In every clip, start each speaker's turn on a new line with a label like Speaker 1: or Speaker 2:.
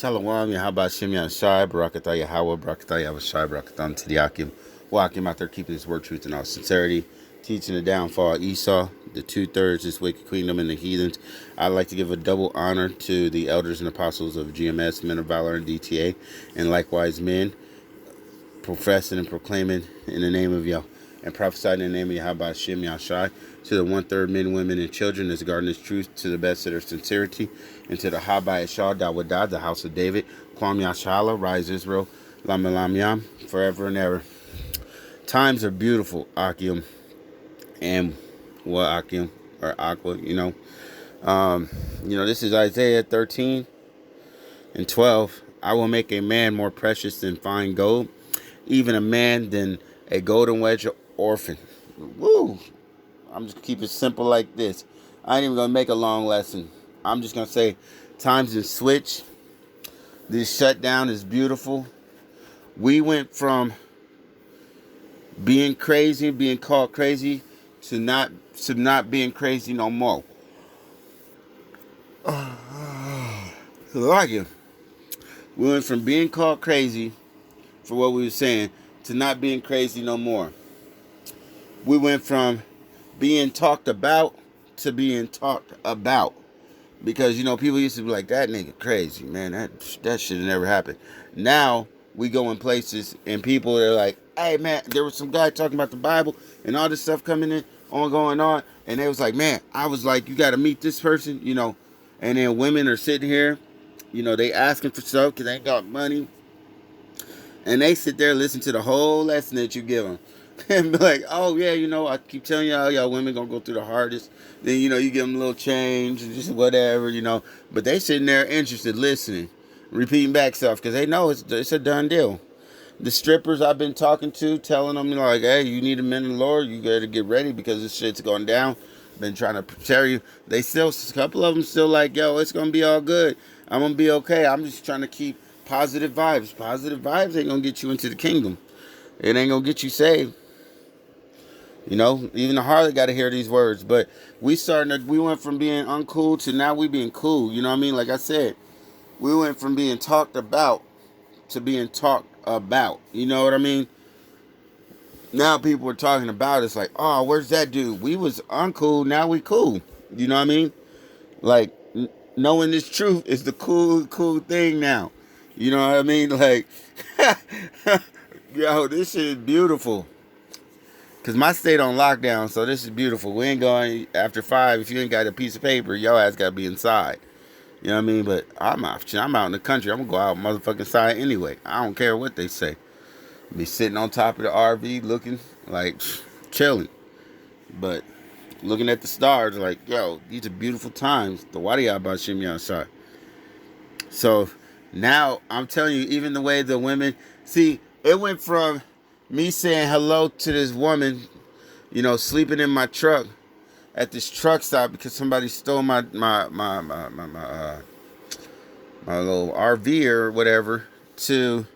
Speaker 1: Shalom, Yahaba Shem Shai, Barakatah Yahweh, Barakatah Yahweh Barakatam Tidiakim. Wakim out there keeping his word, truth, and all sincerity. Teaching the downfall of Esau, the 2/3, this wicked kingdom, and the heathens. I'd like to give a double honor to the elders and apostles of GMS, Men of Valor, and DTA, and likewise men professing and proclaiming in the name of Yah, and prophesying in the name of Yahweh Shem Yahshai, to the 1/3 men, women, and children that's guarding this truth to the best of their sincerity, and to the Habai Shah Dawadah, the house of David, Kwam Yashala, rise Israel, Lam Lam Yam, forever and ever. Times are beautiful, Akim, and Akim, or Aqua, this is Isaiah 13:12. I will make a man more precious than fine gold, even a man than a golden wedge orphan. Woo! I'm just keep it simple like this. I ain't even gonna make a long lesson. I'm just gonna say, times have switched. This shutdown is beautiful. We went from being crazy, being called crazy, to not being crazy no more. Like it. We went from being called crazy for what we were saying to not being crazy no more. We went from being talked about to being talked about, because people used to be like, that nigga crazy, man, that should have never happened. Now we go in places and people are like, hey man, there was some guy talking about the Bible and all this stuff going on, and they was like, man, I was like, you got to meet this person, and then women are sitting here, they asking for stuff because they ain't got money, and they sit there and listen to the whole lesson that you give them. And be like, oh yeah, I keep telling y'all women gonna go through the hardest. Then you give them a little change and just whatever, But they sitting there interested, listening, repeating back stuff because they know it's a done deal. The strippers I've been talking to, telling them like, hey, you need a man in the Lord, you gotta get ready because this shit's going down. Been trying to tell you, a couple of them still like, yo, it's gonna be all good. I'm gonna be okay. I'm just trying to keep positive vibes. Positive vibes ain't gonna get you into the kingdom. It ain't gonna get you saved. Even the harlot got to hear these words. But we went from being uncool to now we being cool. You know what I mean? Like I said, we went from being talked about to being talked about. You know what I mean? Now people are talking about it's like, oh, where's that dude? We was uncool, now we cool. You know what I mean? Like, knowing this truth is the cool thing now. You know what I mean? Like, yo, this shit is beautiful. Because my state on lockdown, so this is beautiful. We ain't going after 5. If you ain't got a piece of paper, your ass got to be inside. You know what I mean? But I'm out in the country. I'm going to go out motherfucking side anyway. I don't care what they say. Be sitting on top of the RV looking like chilling. But looking at the stars like, yo, these are beautiful times. The Wadiyah Bashim outside. So now I'm telling you, even the way the women, see, it went from me saying hello to this woman, sleeping in my truck at this truck stop because somebody stole my little RV or whatever, to,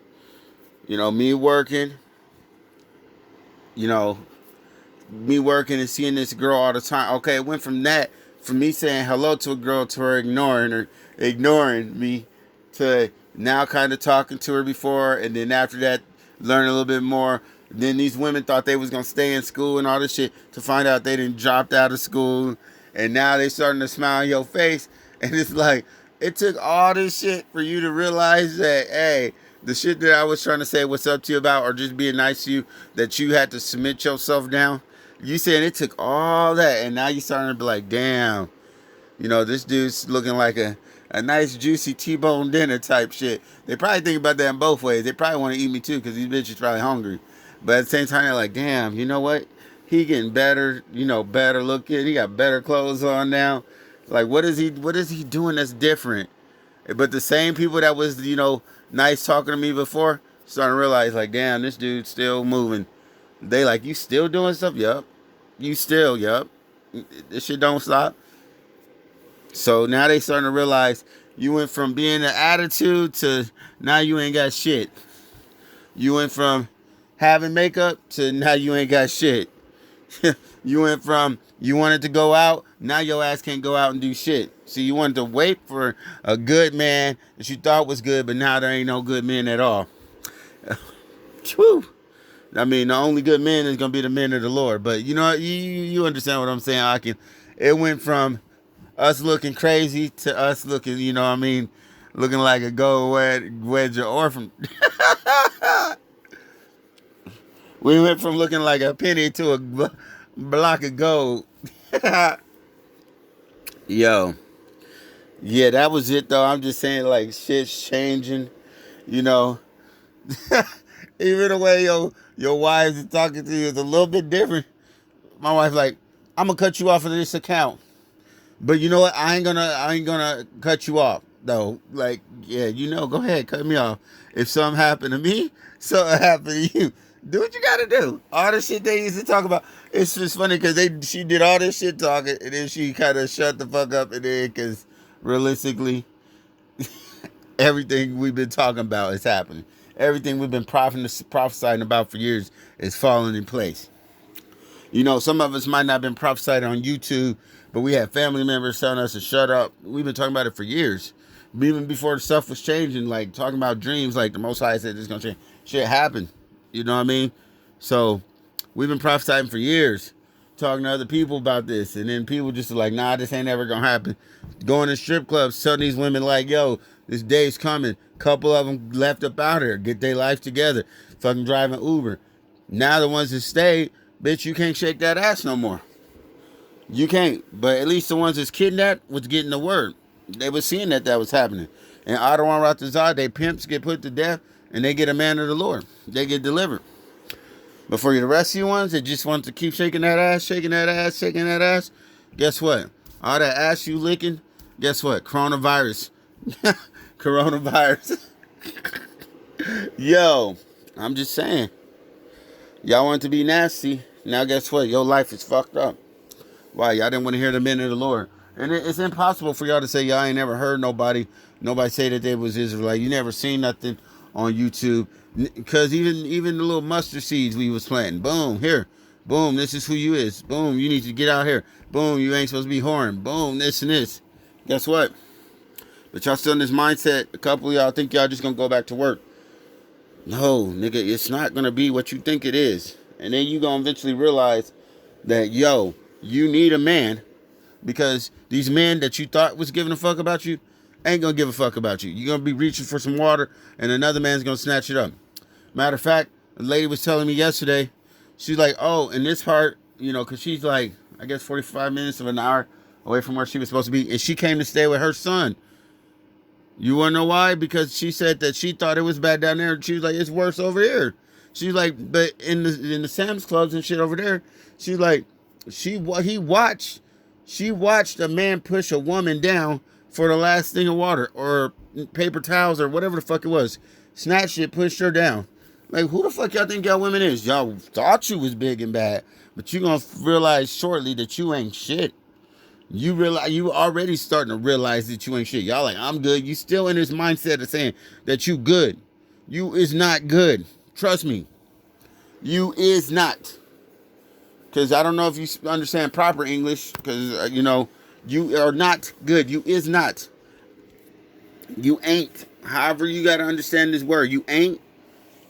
Speaker 1: me working, and seeing this girl all the time. Okay, it went from me saying hello to a girl to her ignoring me, to now kind of talking to her before, and then after that, learn a little bit more. Then these women thought they was gonna stay in school and all this shit, to find out they didn't dropped out of school, and now they starting to smile in your face. And it's like, it took all this shit for you to realize that, hey, the shit that I was trying to say what's up to you about, or just being nice to you, that you had to submit yourself down. You saying it took all that, and now you starting to be like, damn, this dude's looking like a nice juicy T-bone dinner type shit. They probably think about that in both ways. They probably want to eat me too, because these bitches probably hungry. But at the same time, they're like, damn, you know what? He getting better, better looking. He got better clothes on now. Like, what is he doing that's different? But the same people that was, nice talking to me before, starting to realize, like, damn, this dude's still moving. They like, you still doing stuff? Yup. Yup. This shit don't stop. So now they starting to realize you went from being an attitude to now you ain't got shit. You went from having makeup to now you ain't got shit. You went from you wanted to go out, now your ass can't go out and do shit. See, you wanted to wait for a good man that you thought was good, but now there ain't no good men at all. Whew. I mean, the only good men is gonna be the men of the Lord. But you know, you understand what I'm saying? I can. It went from us looking crazy to us looking, you know what I mean, looking like a gold wedge or orphan. We went from looking like a penny to a block of gold. Yo, yeah, that was it though. I'm just saying, like, shit's changing, you know. Even the way your wives is talking to you is a little bit different. My wife like, I'm gonna cut you off of this account. But you know what? I ain't gonna cut you off though. Like, yeah, you know, go ahead, cut me off. If something happened to me, something happened to you. Do what you gotta do. All the shit they used to talk about. It's just funny because she did all this shit talking and then she kind of shut the fuck up and then because realistically, everything we've been talking about is happening. Everything we've been prophesying about for years is falling in place. You know, some of us might not have been prophesied on YouTube, but we had family members telling us to shut up. We've been talking about it for years. Even before the stuff was changing, like talking about dreams, like the Most High said it's going to change. Shit happened. You know what I mean? So we've been prophesying for years, talking to other people about this. And then people just are like, nah, this ain't ever going to happen. Going to strip clubs, telling these women like, yo, this day's coming. Couple of them left up out here, get their life together. Fucking driving Uber. Now the ones that stayed, bitch, you can't shake that ass no more. You can't. But at least the ones that's kidnapped was getting the word. They were seeing that was happening. And Adawan Ratazar, they pimps get put to death and they get a man of the Lord. They get delivered. But for the rest of you ones that just want to keep shaking that ass, shaking that ass, shaking that ass, guess what? All that ass you licking, guess what? Coronavirus. Coronavirus. Yo, I'm just saying. Y'all want to be nasty. Now guess what? Your life is fucked up. Why? Y'all didn't want to hear the men of the Lord. And it's impossible for y'all to say y'all ain't never heard nobody say that they was Israelite. You never seen nothing on YouTube. Because even the little mustard seeds we was planting. Boom, here. Boom, this is who you is. Boom, you need to get out here. Boom, you ain't supposed to be whoring. Boom, this and this. Guess what? But y'all still in this mindset. A couple of y'all think y'all just going to go back to work. No, nigga, it's not going to be what you think it is. And then you going to eventually realize that, yo, you need a man because these men that you thought was giving a fuck about you ain't going to give a fuck about you. You're going to be reaching for some water and another man's going to snatch it up. Matter of fact, a lady was telling me yesterday, she's like, oh, in this part, you know, because she's like, I guess 45 minutes of an hour away from where she was supposed to be. And she came to stay with her son. You want to know why? Because she said that she thought it was bad down there. She was like, it's worse over here. She's like, but in the Sam's Clubs and shit over there, she's like, she watched a man push a woman down for the last thing of water or paper towels or whatever the fuck it was. Snatched it, pushed her down. Like, who the fuck y'all think y'all women is? Y'all thought you was big and bad, but you gonna realize shortly that you ain't shit. You already starting to realize that you ain't shit. Y'all like, I'm good. You still in this mindset of saying that you good. You is not good. Trust me. You is not. Because I don't know if you understand proper English. Because, you know, you are not good. You is not. You ain't. However you got to understand this word. You ain't,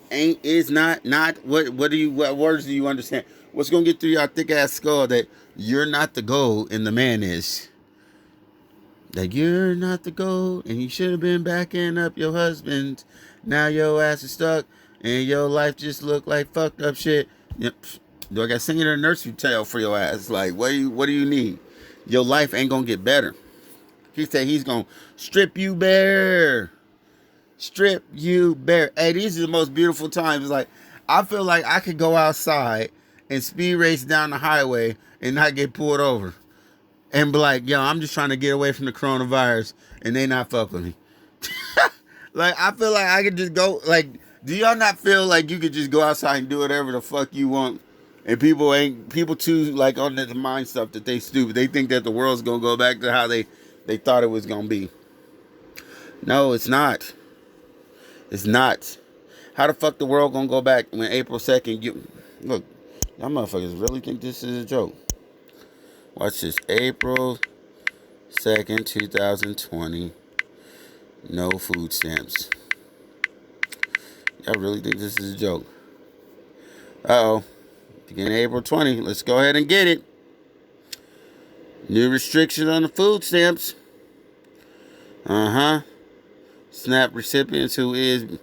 Speaker 1: is not. What words do you understand? What's going to get through your thick ass skull that you're not the gold and the man is? That you're not the gold and you should have been backing up your husband. Now your ass is stuck and your life just look like fucked up shit. Yep. Do I got to sing it in a nursery tale for your ass? Like, what do you need? Your life ain't going to get better. He said he's going to strip you bare. Strip you bare. Hey, these are the most beautiful times. Like, I feel like I could go outside and speed race down the highway and not get pulled over. And be like, yo, I'm just trying to get away from the coronavirus and they not fuck with me. Like, I feel like I could just go, like, do y'all not feel like you could just go outside and do whatever the fuck you want? And people too, like, on the mind stuff that they stupid. They think that the world's going to go back to how they thought it was going to be. No, it's not. It's not. How the fuck the world going to go back when April 2nd, look, Y'all motherfuckers really think this is a joke. Watch this. April 2nd, 2020. No food stamps. Y'all really think this is a joke? Uh-oh. Beginning April 20. Let's go ahead and get it. New restrictions on the food stamps. Uh-huh. SNAP recipients who is...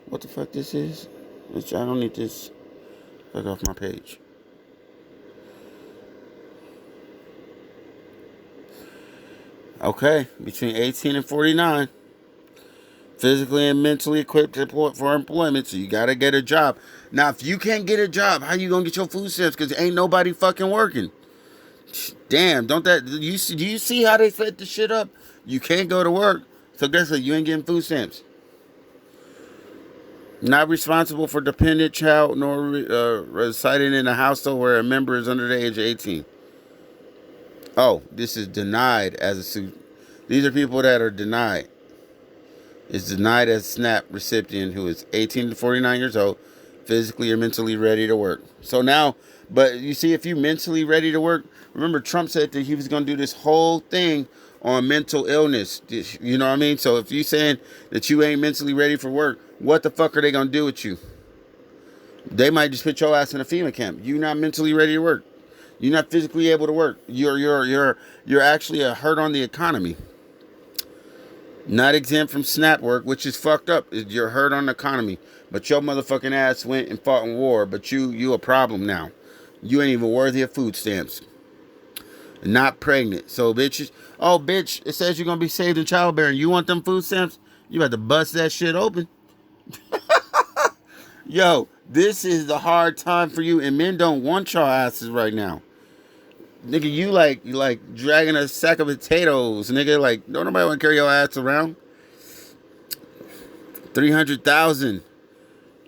Speaker 1: What the fuck this is? I don't need this. Fuck off my page. Okay. Between 18 and 49. Physically and mentally equipped for employment, so you gotta get a job. Now, if you can't get a job, how you gonna get your food stamps? Because ain't nobody fucking working. Damn, don't that... Do you see how they set the shit up? You can't go to work, so guess what? You ain't getting food stamps. Not responsible for dependent child nor residing in a household where a member is under the age of 18. Oh, this is denied as a suit. These are people that are denied. It's denied as a SNAP recipient who is 18 to 49 years old, physically or mentally ready to work. So now, but you see, if you're mentally ready to work, remember Trump said that he was going to do this whole thing on mental illness. You know what I mean? So if you're saying that you ain't mentally ready for work, what the fuck are they going to do with you? They might just put your ass in a FEMA camp. You're not mentally ready to work. You're not physically able to work. You're actually a hurt on the economy. Not exempt from SNAP work, which is fucked up. You're hurt on the economy. But your motherfucking ass went and fought in war. But you a problem now. You ain't even worthy of food stamps. Not pregnant. So bitches, oh bitch, it says you're gonna be saved in childbearing. You want them food stamps? You about to bust that shit open. Yo, this is the hard time for you, and men don't want your asses right now. Nigga, you like dragging a sack of potatoes, nigga. Like, don't nobody want to carry your ass around. 300,000.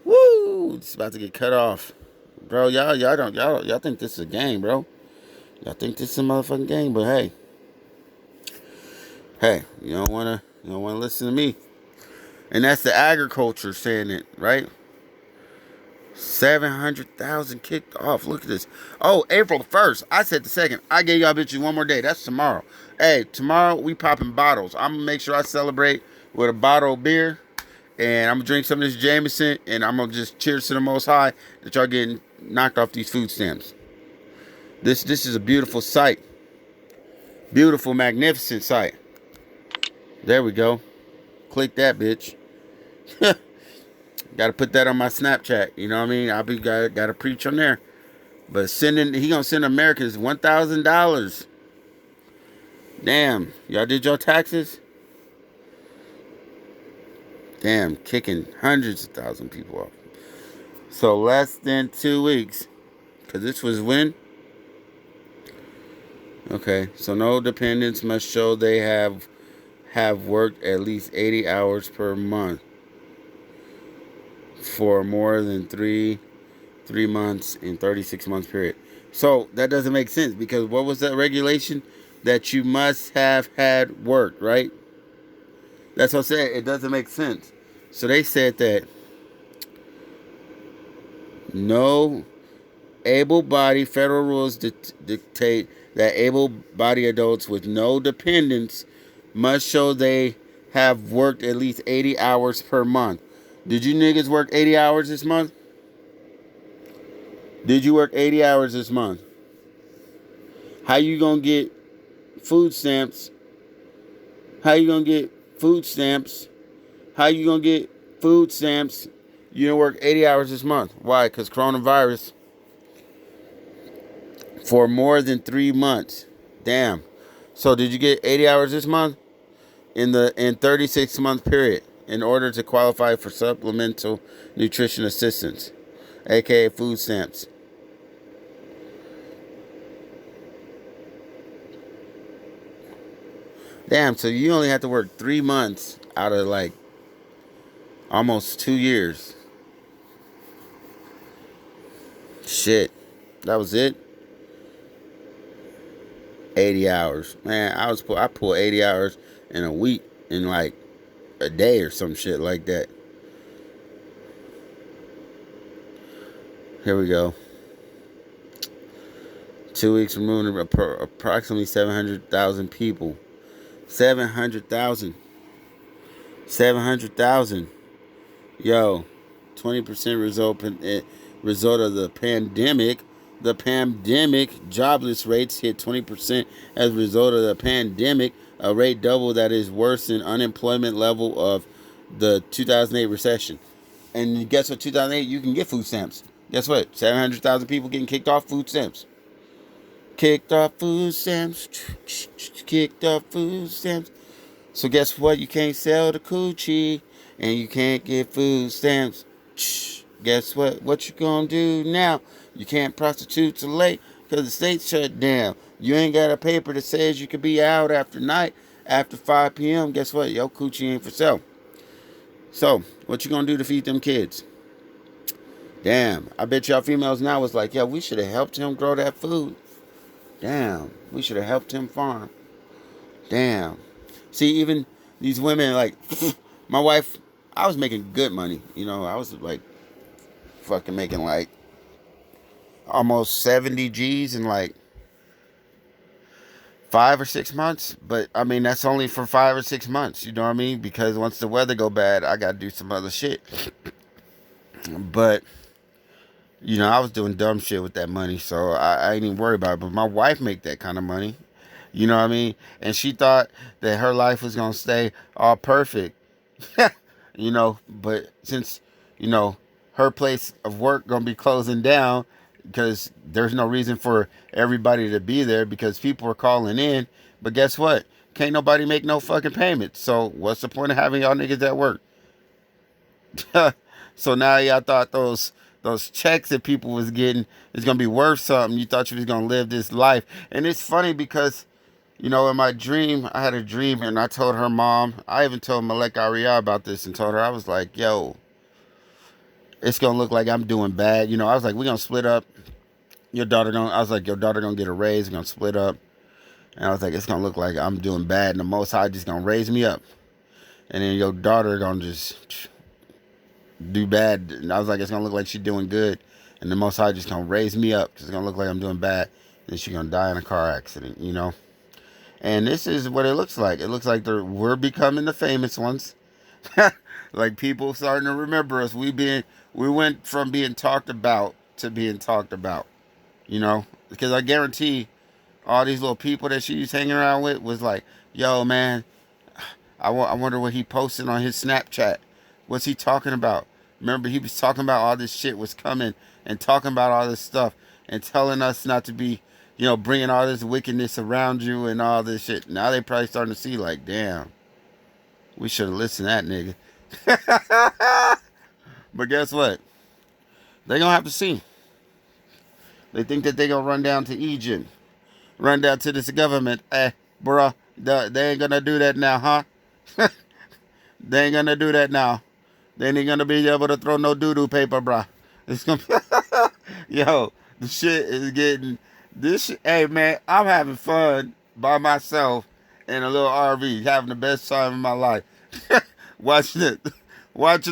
Speaker 1: Woo! It's about to get cut off, bro. Y'all think this is a game, bro? Y'all think this is a motherfucking game? But hey, you don't wanna listen to me. And that's the agriculture saying it, right? 700,000 kicked off. Look at this. Oh, April 1st. I said the 2nd. I gave y'all bitches one more day. That's tomorrow. Hey, tomorrow we popping bottles. I'm going to make sure I celebrate with a bottle of beer. And I'm going to drink some of this Jameson. And I'm going to just cheers to the Most High that y'all getting knocked off these food stamps. This is a beautiful sight. Beautiful, magnificent sight. There we go. Click that, bitch. Got to put that on my Snapchat. You know what I mean? I'll be got to preach on there. But he gonna send Americans $1,000. Damn, y'all did your taxes? Damn, kicking hundreds of thousand people off. So less than 2 weeks, cause this was when. Okay, so no dependents must show they have worked at least 80 hours per month for more than three months in 36 months period. So that doesn't make sense because what was that regulation? That you must have had work, right? That's what I said. It doesn't make sense. So they said that no able-bodied federal rules dictate that able-bodied adults with no dependents must show they have worked at least 80 hours per month. Did you niggas work 80 hours this month? Did you work 80 hours this month? How you gonna get food stamps? How you gonna get food stamps? How you gonna get food stamps? You didn't work 80 hours this month. Why? Because coronavirus. For more than 3 months. Damn. So did you get 80 hours this month? In 36 month period in order to qualify for supplemental nutrition assistance, aka food stamps. Damn, so you only have to work 3 months out of like almost 2 years. Shit. That was it. 80 hours. Man, I pull 80 hours in a week in like a day or some shit like that. Here we go. 2 weeks removing approximately 700,000 people. 700,000. 700,000. Yo, 20% result of the pandemic. The pandemic jobless rates hit 20% as a result of the pandemic, a rate double that is worse than unemployment level of the 2008 recession. And guess what? 2008, you can get food stamps. Guess what? 700,000 people getting kicked off food stamps. Kicked off food stamps. Kicked off food stamps. So guess what? You can't sell the coochie and you can't get food stamps. Guess what? What you gonna do now? You can't prostitute till late because the state's shut down. You ain't got a paper that says you could be out after 5 p.m. Guess what? Your coochie ain't for sale. So, what you gonna do to feed them kids? Damn, I bet y'all females now was like, yo, we should have helped him grow that food. Damn, we should have helped him farm. Damn. See, even these women, like, my wife, I was making good money. You know, I was like, fucking making like almost 70 G's in like 5 or 6 months. But I mean, that's only for 5 or 6 months. You know what I mean? Because once the weather go bad, I got to do some other shit. But, you know, I was doing dumb shit with that money. So I ain't even worried about it. But my wife make that kind of money. You know what I mean? And she thought that her life was going to stay all perfect. You know, but since, you know, her place of work going to be closing down because there's no reason for everybody to be there because people are calling in. But guess what? Can't nobody make no fucking payments. So what's the point of having y'all niggas at work? So now y'all thought those checks that people was getting is going to be worth something. You thought you was going to live this life. And it's funny because, you know, in my dream, I had a dream and I told her mom, I even told Malek Aria about this and told her, I was like, yo, it's going to look like I'm doing bad. You know, I was like, we're going to split up. Your daughter going to get a raise. We're going to split up. And I was like, it's going to look like I'm doing bad. And the Most High just going to raise me up. And then your daughter going to just do bad. And I was like, it's going to look like she's doing good. And the Most High just going to raise me up. Because it's going to look like I'm doing bad. And she's going to die in a car accident, you know. And this is what it looks like. It looks like we're becoming the famous ones. Like people starting to remember us. We went from being talked about to being talked about. You know? Because I guarantee all these little people that she's hanging around with was like, yo, man, I wonder what he posted on his Snapchat. What's he talking about? Remember, he was talking about all this shit was coming and talking about all this stuff and telling us not to be, you know, bringing all this wickedness around you and all this shit. Now they probably starting to see like, damn, we should have listened to that nigga. But guess what? They gonna have to see. They think that they gonna run down to Egypt, run down to this government. Bruh, they ain't gonna do that now, huh? They ain't gonna do that now. They ain't gonna be able to throw no doo-doo paper, bruh. It's gonna yo, the shit is getting... Hey man, I'm having fun by myself in a little RV, having the best time of my life, watching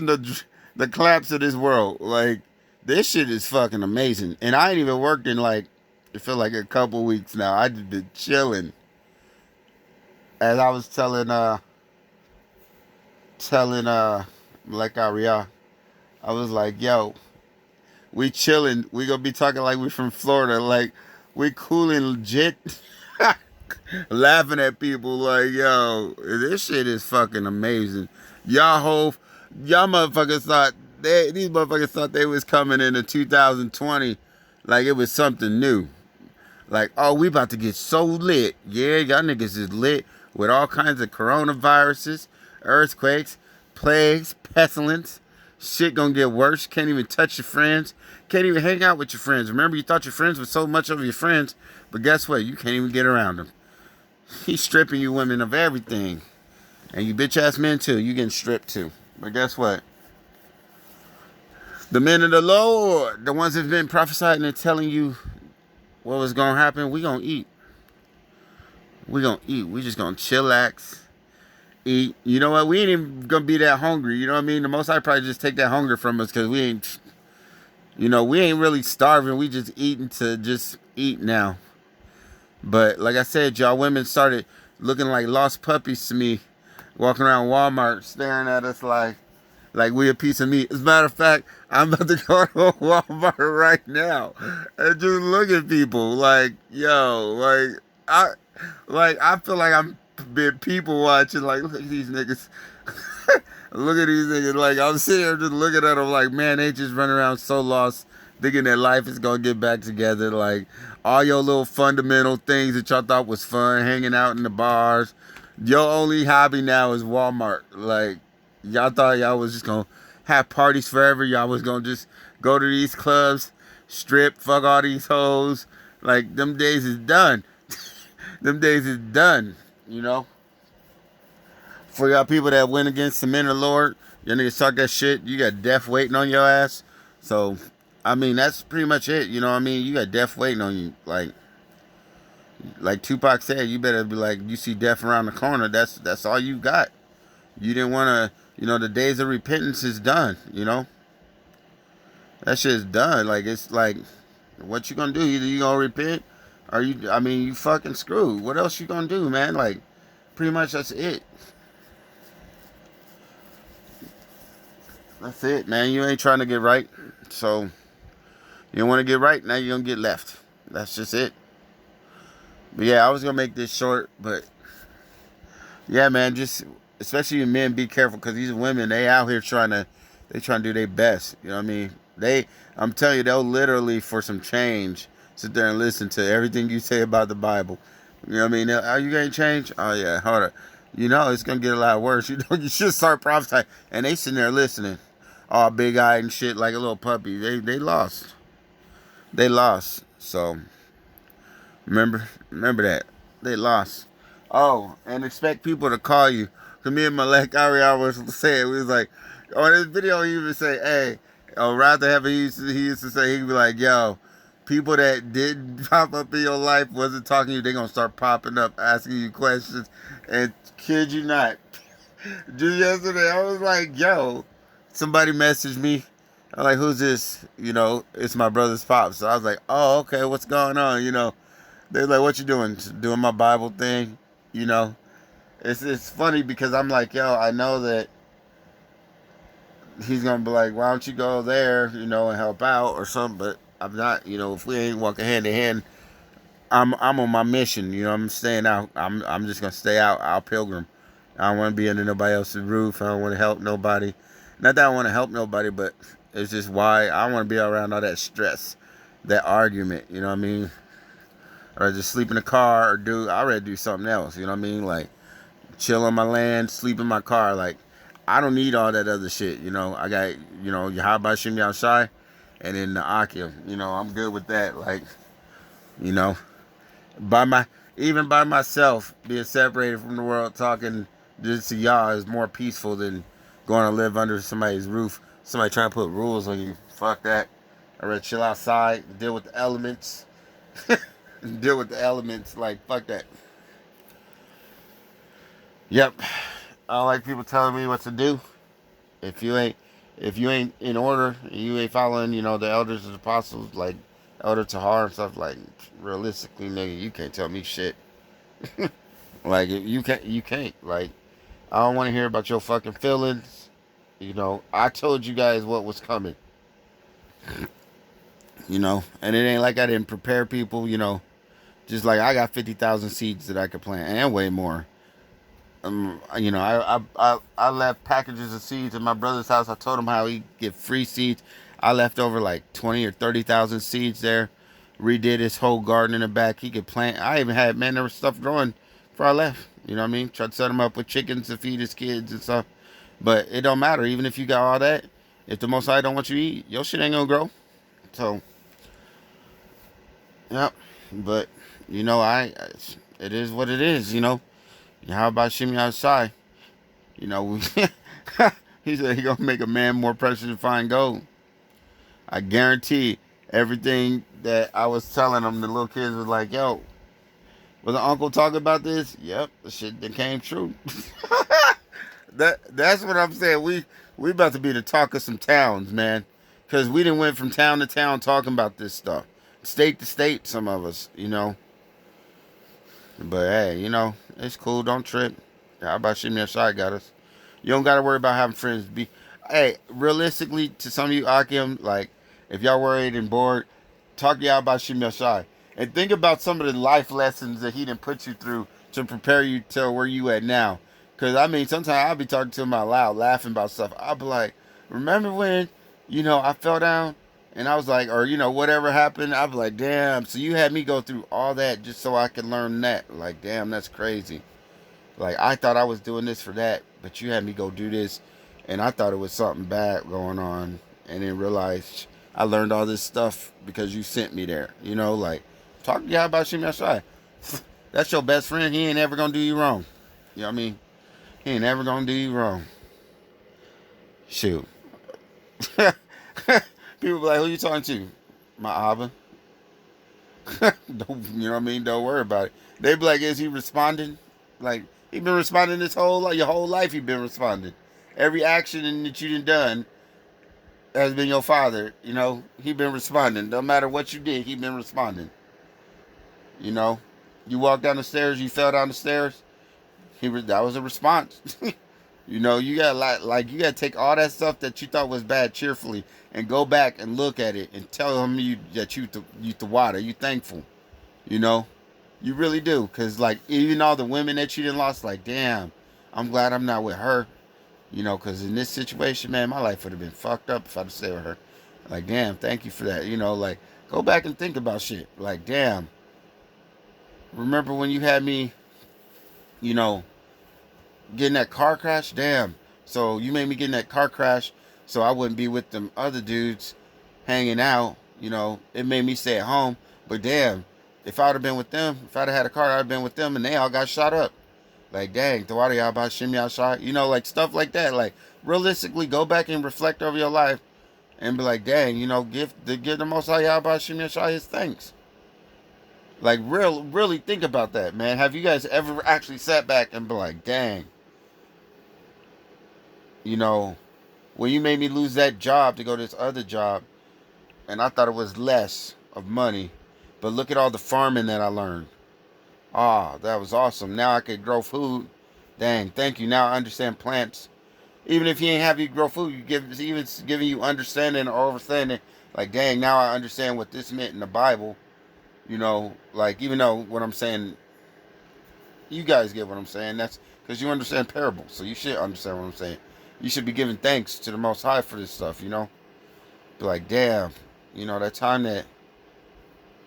Speaker 1: the collapse of this world. Like, this shit is fucking amazing, and I ain't even worked in like, it feel like a couple weeks now. I just been chilling. As I was telling Malek Aria, I was like, yo, we chilling. We gonna be talking like we from Florida, like. We cool and legit. Laughing at people like, yo, this shit is fucking amazing. Y'all motherfuckers thought, these motherfuckers thought they was coming into 2020 like it was something new. Like, oh, we about to get so lit. Yeah, y'all niggas is lit with all kinds of coronaviruses, earthquakes, plagues, pestilence. Shit gonna get worse. Can't even touch your friends. Can't even hang out with your friends. Remember, you thought your friends were so much of your friends, but guess what? You can't even get around them. He's stripping you women of everything. And you bitch ass men too. You getting stripped too. But guess what? The men of the Lord, the ones that have been prophesying and telling you what was gonna happen, we gonna eat. We gonna eat. We just gonna chillax. Eat. You know what? We ain't even gonna be that hungry. You know what I mean? The Most High probably just take that hunger from us because we ain't, you know, we ain't really starving. We just eating to just eat now. But like I said, y'all women started looking like lost puppies to me, walking around Walmart, staring at us like we a piece of meat. As a matter of fact, I'm about to go to Walmart right now and just look at people like, yo, I, I feel like I'm been people watching. Like, look at these niggas. Look at these niggas. Like, I'm sitting here just looking at them like, man, they just run around so lost, thinking that life is gonna get back together. Like, all your little fundamental things that y'all thought was fun, hanging out in the bars. Your only hobby now is Walmart. Like, y'all thought y'all was just gonna have parties forever. Y'all was gonna just go to these clubs, strip, fuck all these hoes. Like, them days is done. Them days is done, you know? For y'all people that went against the men of the Lord, y'all niggas talk that shit, you got death waiting on your ass. So, I mean, that's pretty much it, you know what I mean? You got death waiting on you. Like Tupac said, you better be like, you see death around the corner, that's all you got. You didn't want to, the days of repentance is done, That shit is done. Like, it's like, what you gonna do? Either you gonna repent, or you fucking screwed. What else you gonna do, man? Like, pretty much that's it. That's it, man. You ain't trying to get right. So, you don't want to get right, now you're gonna get left. That's just it. But yeah, I was gonna make this short, but yeah, man, just especially you men, be careful because these women, they out here trying to do their best. You know what I mean? I'm telling you, they'll literally for some change sit there and listen to everything you say about the Bible. You know what I mean? Are you gonna change? Oh yeah, hold on. It's gonna get a lot worse. You should start prophesying, and they sitting there listening, all big eyed and shit like a little puppy. They lost. They lost. So remember that they lost. Oh, and expect people to call you. Cause me and Malek Ariel was saying, we was like, on this video he would say, hey, Rather Heaven, he used to say, he'd be like, yo, people that didn't pop up in your life, wasn't talking to you, they gonna start popping up, asking you questions. And kid you not, just yesterday, I was like, yo, somebody messaged me. I'm like, who's this? It's my brother's pops. So I was like, oh, okay, what's going on? They're like, what you doing? Doing my Bible thing, you know? It's funny because I'm like, yo, I know that he's gonna be like, why don't you go there, and help out or something? But I'm not, if we ain't walking hand in hand, I'm on my mission, I'm staying out. I'm just gonna stay out pilgrim. I don't want to be under nobody else's roof. I don't want to help nobody. Not that I want to help nobody, but it's just why I want to be around all that stress, that argument. You know what I mean? Or just sleep in the car, or I'd rather do something else. You know what I mean? Like chill on my land, sleep in my car. Like I don't need all that other shit. I got Yahaba Shimmy Shai, and then the Akim. I'm good with that. Like even by myself, being separated from the world, talking just to y'all is more peaceful than going to live under somebody's roof. Somebody trying to put rules on you. Fuck that. I'd rather chill outside, deal with the elements. Deal with the elements. Like, fuck that. Yep. I don't like people telling me what to do. If you ain't in order, you ain't following, the elders and apostles, like Elder Tahar and stuff, like realistically, nigga, you can't tell me shit. Like you can't. Like I don't want to hear about your fucking feelings. I told you guys what was coming. And it ain't like I didn't prepare people. Just like I got 50,000 seeds that I could plant and way more. I left packages of seeds in my brother's house. I told him how he get free seeds. I left over like 20 or 30,000 seeds there. Redid his whole garden in the back. He could plant. I even had, man, there was stuff growing before I left. You know what I mean? Tried to set him up with chickens to feed his kids and stuff. But it don't matter. Even if you got all that, if the Most High don't want you to eat, your shit ain't gonna grow. So, yep. But, it is what it is, How about Shimmy outside? He said he gonna make a man more precious than fine gold. I guarantee everything that I was telling them, the little kids was like, yo, was the uncle talking about this? Yep, the shit that came true. That's what I'm saying. We about to be the talk of some towns, man. Because we done went from town to town talking about this stuff. State to state, some of us, But hey, it's cool. Don't trip. How about Shimmy Ashai got us? You don't got to worry about having friends be. Hey, realistically, to some of you Akim, like, if y'all worried and bored, talk to y'all about Shimmy Ashai. And think about some of the life lessons that he didn't put you through to prepare you to where you at now. Because, I mean, sometimes I'll be talking to him out loud, laughing about stuff. I'll be like, remember when, I fell down? And I was like, or, whatever happened, I'd be like, damn, so you had me go through all that just so I could learn that. Like, damn, that's crazy. Like, I thought I was doing this for that, but you had me go do this, and I thought it was something bad going on, and then realized I learned all this stuff because you sent me there. Like, talk to y'all about Shimmy Ashai. That's your best friend. He ain't ever gonna do you wrong. You know what I mean? He ain't ever gonna do you wrong. Shoot. People be like, who you talking to? My Abba. Don't, you know what I mean? Don't worry about it. They be like, is he responding? Like, he been responding this whole life. Your whole life he been responding. Every action that you done has been your father. He been responding. No matter what you did, he been responding. You know, you walked down the stairs, you fell down the stairs. That was a response. You got like you got to take all that stuff that you thought was bad cheerfully and go back and look at it and tell him that you the water. You thankful. You know, you really do. Cause like even all the women that you didn't lost, like damn, I'm glad I'm not with her. Cause in this situation, man, my life would have been fucked up if I'd stayed with her. Like damn, thank you for that. Like go back and think about shit. Like damn, remember when you had me, you know, getting that car crash? Damn. So you made me get in that car crash so I wouldn't be with them other dudes hanging out. It made me stay at home. But damn, if I'd have been with them, if I'd have had a car, I'd have been with them and they all got shot up. Like, dang, the water y'all about shimmy y'all shot. Like stuff like that. Like, realistically, go back and reflect over your life and be like, dang, give the most high y'all about shimmy y'all shot his thanks. Like, really think about that, man. Have you guys ever actually sat back and be like, dang, you know, when you made me lose that job to go to this other job, and I thought it was less of money, but look at all the farming that I learned. Ah, that was awesome. Now I could grow food. Dang, thank you. Now I understand plants. Even if you ain't have you grow food, even giving you understanding or understanding. Like, dang, now I understand what this meant in the Bible. Like even though what I'm saying, you guys get what I'm saying. That's because you understand parables, so you should understand what I'm saying. You should be giving thanks to the Most High for this stuff. Be like, damn, that time that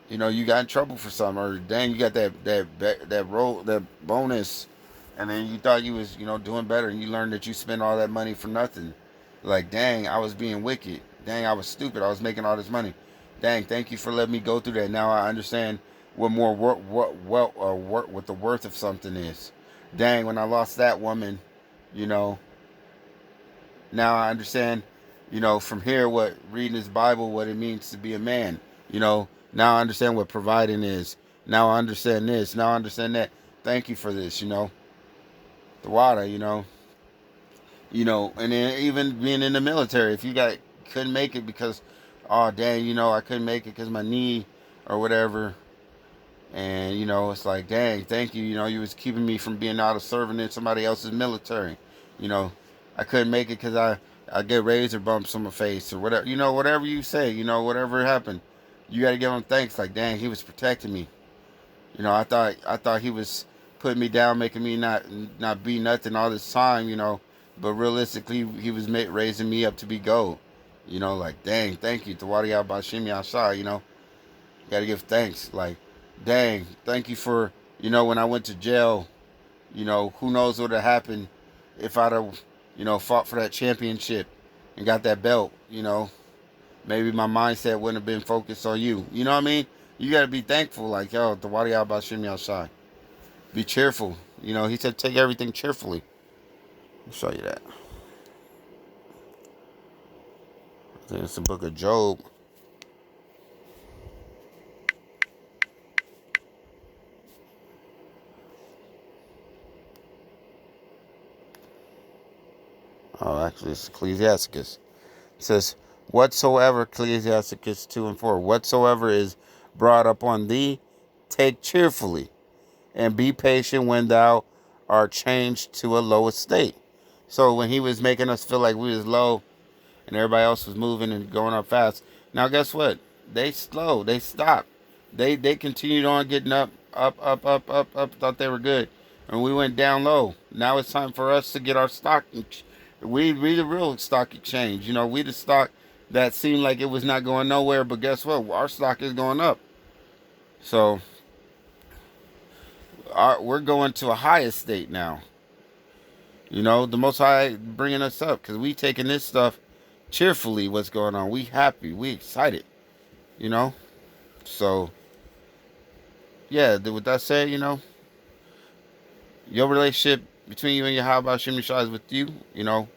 Speaker 1: you got in trouble for something, or dang, you got that bonus, and then you thought you was doing better, and you learned that you spent all that money for nothing. Like, dang, I was being wicked. Dang, I was stupid. I was making all this money. Dang, thank you for letting me go through that. Now I understand what more what the worth of something is. Dang, when I lost that woman, you know, now I understand, from here what reading this Bible, what it means to be a man. Now I understand what providing is. Now I understand this. Now I understand that. Thank you for this. The water. And then even being in the military, if you couldn't make it because, oh dang, I couldn't make it because my knee or whatever, and it's like, dang, thank you, you was keeping me from being out of serving in somebody else's military, you know, I couldn't make it because I get razor bumps on my face or whatever, whatever you say, whatever happened, you got to give him thanks. Like, dang, he was protecting me. I thought he was putting me down, making me not be nothing all this time, but realistically, he was raising me up to be gold. Like, dang, thank you. Tawadi Bashimi Asha, got to give thanks. Like, dang, thank you for, when I went to jail, who knows what would have happened if I'd have, fought for that championship and got that belt, maybe my mindset wouldn't have been focused on you. You know what I mean? You got to be thankful. Like, yo, Tawadi Bashimi Asha. Be cheerful. He said take everything cheerfully. I'll show you that. I think it's the book of Job. Oh, actually, it's Ecclesiasticus. It says, whatsoever, Ecclesiasticus 2 and 4, whatsoever is brought upon thee, take cheerfully. and be patient when thou art changed to a low estate. So when he was making us feel like we was low and everybody else was moving and going up fast, now guess what? They slowed. They stopped. They continued on getting up, up. Thought they were good, and we went down low. Now it's time for us to get our stock. We the real stock exchange. You know, we the stock that seemed like it was not going nowhere, but guess what? Our stock is going up. So we're going to a higher state now. You know, the Most High bringing us up because we taking this stuff cheerfully. What's going on? We happy. We excited. You know. So yeah. With that said, you know, your relationship between you and your Yahweh Shem Shai is with you. You know,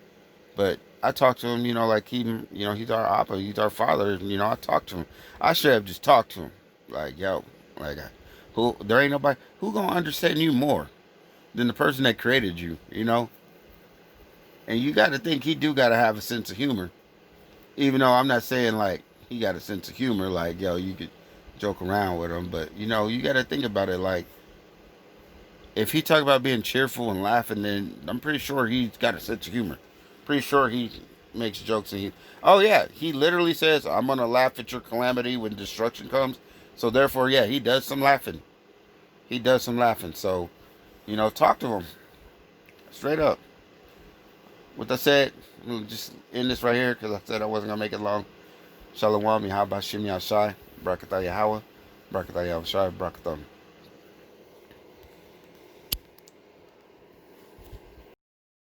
Speaker 1: but I talked to him. You know, like he, you know, he's our Appa. He's our father. You know, I talked to him. I should have just talked to him. Like yo, like who? There ain't nobody who gonna understand you more than the person that created you. You know. And you got to think he do got to have a sense of humor. Even though I'm not saying like he got a sense of humor, like yo, you could joke around with him, but you know, you got to think about it. Like if he talk about being cheerful and laughing, then I'm pretty sure he's got a sense of humor. Pretty sure he makes jokes and oh yeah, he literally says, "I'm gonna laugh at your calamity when destruction comes." So therefore, yeah, he does some laughing. He does some laughing. So you know, talk to him straight up. With that said, we'll just end this right here because I said I wasn't going to make it long. Shalom, Yahweh Shem Yahshai, Barakatah Yahweh, Barakatah Yahweh Shai, Barakatam.